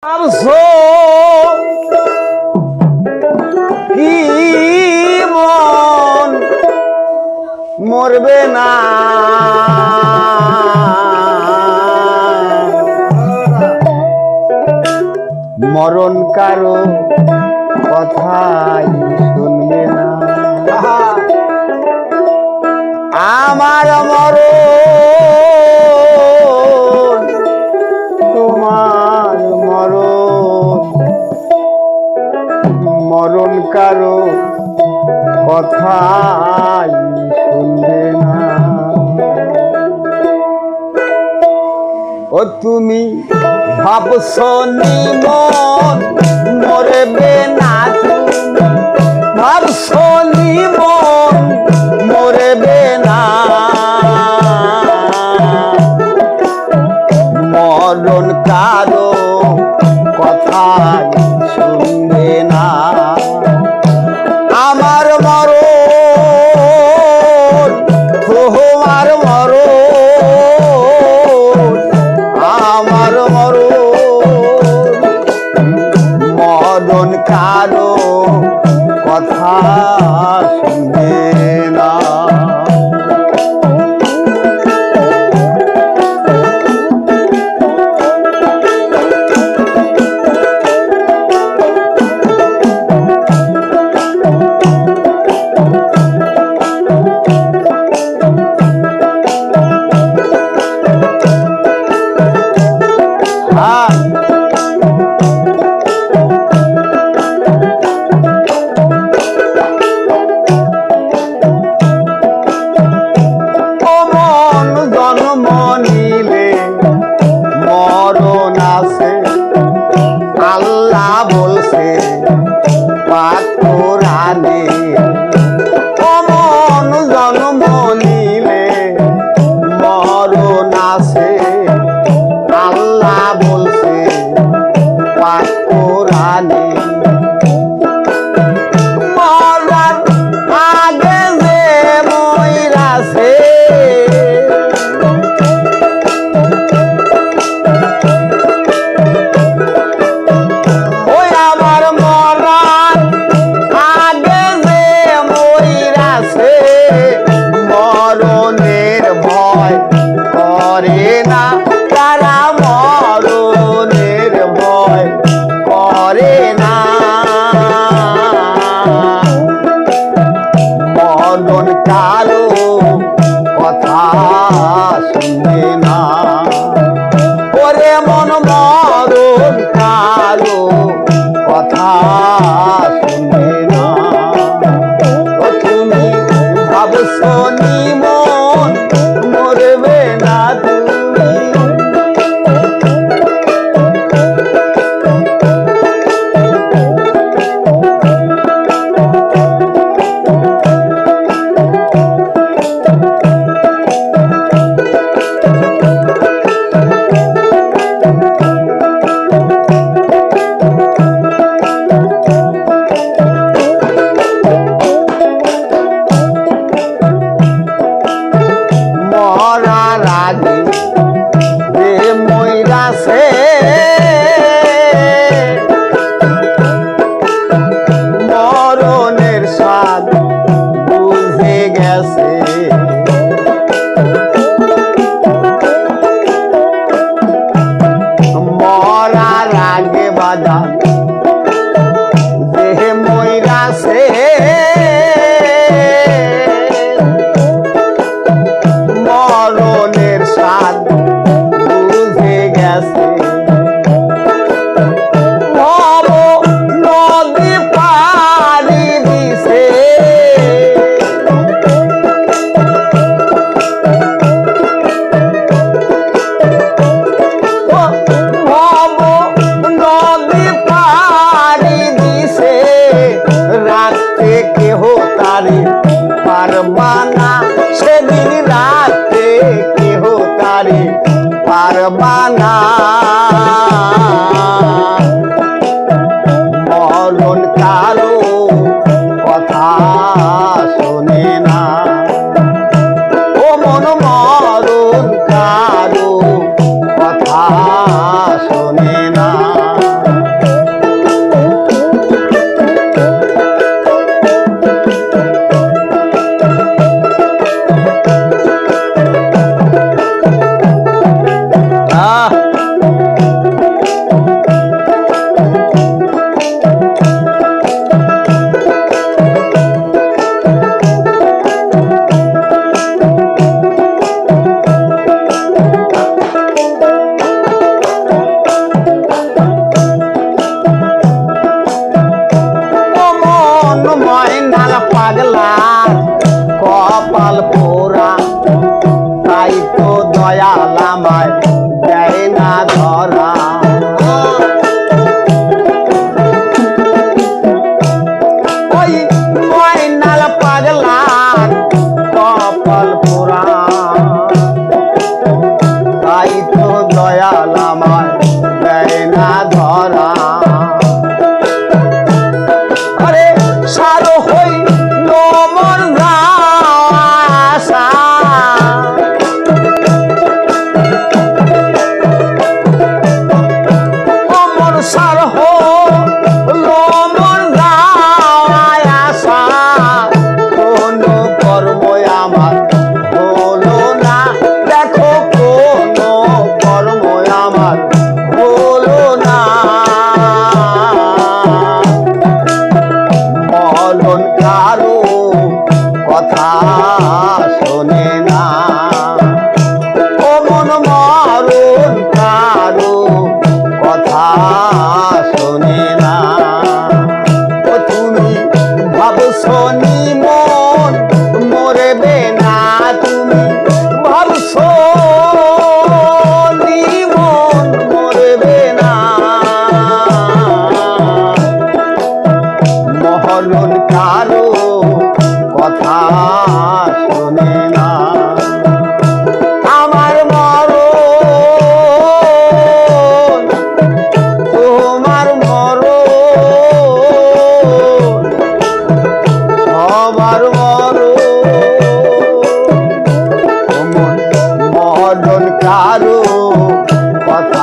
ভাবছো কি মন মরবে না, মরণ কারো কথাই শুনবে না। আমার মরণ তোমার মরণ, মরণ কারো কথাই শুনবে না। ও তুমি ভাবছো নিমন মরবে না, তুমি ভাবছো নিমন মরবে না, মরণ কারো কথাই শুনবে না। আমার মরণ তোমার মরণ, আমার মরণ, মরণ কারো কথা শুনবে না। আল্লাহ বলছে পাক কোরআনে, অমন জন্ম নিলে মরণ আছে। আল্লাহ বলছে পাক কোরআনে, মরার আগে যে মইরাছে মরণের ভয় করে না তারা, মরণের ভয় করে না। মরণ কারো কথা শুনবে না, ওরে মন মরণ কারো কথা শুনবে না। তুমি ভাবছো নিমন মরবে না, তুমি মরার আগে যে মইরাছে মরণের স্বাদ বুঝে গেছে। মরার আগে বাজান যে মইরাছে মরণের স্বাদ বুঝে গেছে। ভব নদী পাড়ি দিছে, ভব নদী পাড়ি না। আরে সার হই মর আশা, অমর সার হলো মর আশা, কোন কর্ম আমার হলো না, দেখো কোন কর্ম আমার হলো না। মরণ কারো কথা শোনে না, ও মন মরণ কারো কথা শোনে না। ও তুমি ভাবছো নি মন মরবে না, তুমি ভাবছো নি মন মরবে না। মরণ কারো কথা শোনে না। আমার মরণ তোমার মরণ, সবার মরণ, মরণ কারো কথা